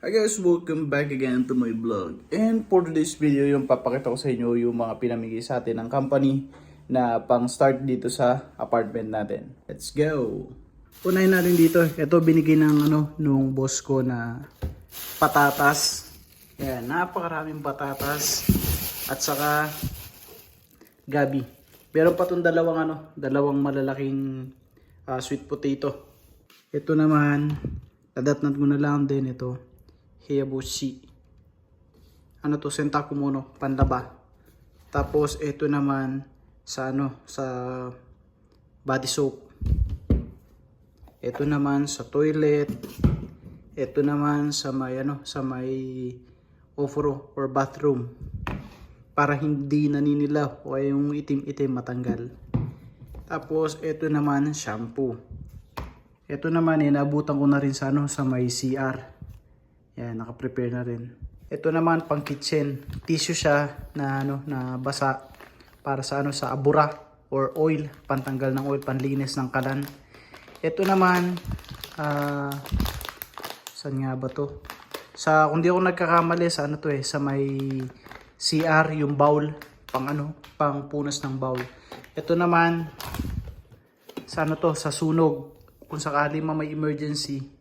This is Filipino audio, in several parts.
Hi guys, welcome back again to my vlog. And for today's video, yung papakita ko sa inyo yung mga pinamigay sa atin ng company na pang start dito sa apartment natin. Let's go! Unahin natin dito, ito binigay ng nung boss ko na patatas. Yan, napakaraming patatas at saka gabi. Meron pa itong dalawang malalaking sweet potato. Ito naman, nadatnat ko na lang din ito. Hayabushi. Ano to? Sentakumono, panlaba. Tapos ito naman sa sa body soap. Ito naman sa toilet. Ito naman sa may sa may ofro or bathroom. Para hindi naninilaw o yung itim-itim matanggal. Tapos ito naman shampoo. Ito naman naabutan ko na rin sa sa may CR. Yan, naka-prepare na rin. Ito naman pang kitchen. Tissue siya na na basa para sa sa abura or oil, pantanggal ng oil, panlinis ng kalan. Ito naman saan nga ba to? Sa kung di ako nagkakamali sa to sa may CR yung bowl, pang punas ng bowl. Ito naman sa sa sunog. Kung sakali may emergency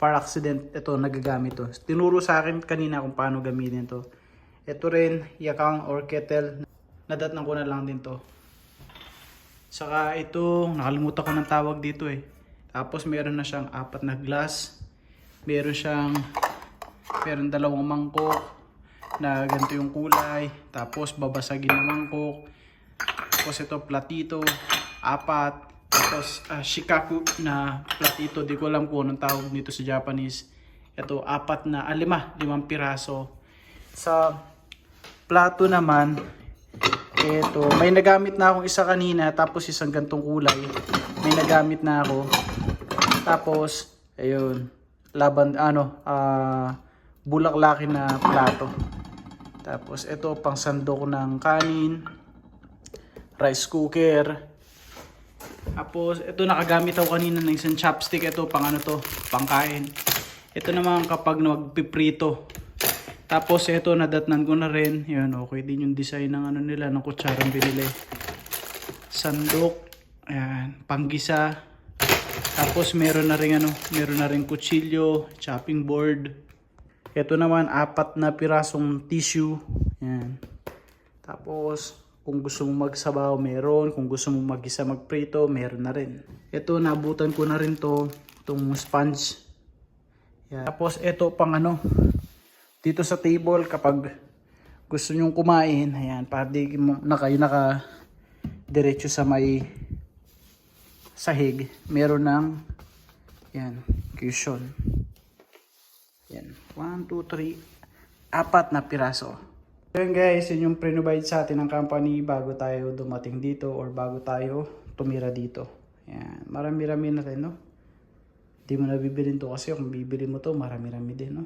fire accident, ito nagagamit to. Tinuro sa akin kanina kung paano gamitin to. Ito rin, yakang or kettle, nadatnan ko na lang din to. Saka ito, nakalimutan ko ng tawag dito Tapos meron na siyang 4 na glass. Meron dalawang mangkok na ganito yung kulay. Tapos babasagin ng mangkok. Tapos ito platito, 4. Tapos shikaku na platito, di ko alam kung anong tawag nito sa Japanese. Ito 5 piraso. Sa plato naman, ito may nagamit na akong isa kanina, tapos isang gantong kulay. May nagamit na ako. Tapos ayun, bulaklakin na plato. Tapos ito pang sandok ng kanin, rice cooker. Tapos ito nakagamit ako kanina ng isang chopstick. Ito pangkain. Ito naman kapag nagpiprito. Tapos ito nadatnan ko na rin. Yan, okay din yung design ng nila, ng kutsarang binili. Sandok, ayan, panggisa. Tapos meron na rin kutsilyo, chopping board. Ito naman 4 na pirasong tissue. Yan. Tapos kung gusto mong magsabaw, meron. Kung gusto mong mag-isa magprito, meron na rin. Ito, nabutan ko na rin itong sponge. Yan. Tapos ito pang dito sa table kapag gusto nyong kumain, ayan, para di na kayo diretso sa may sahig. Meron ng yan, cushion. Yan, 1, 2, 3, 4 na piraso. Ayan guys, yun yung pre-provide sa atin ng company bago tayo dumating dito or bago tayo tumira dito. Ayan, marami-rami na rin, no? Hindi mo na bibilin to kasi kung bibili mo to, marami-rami din, no?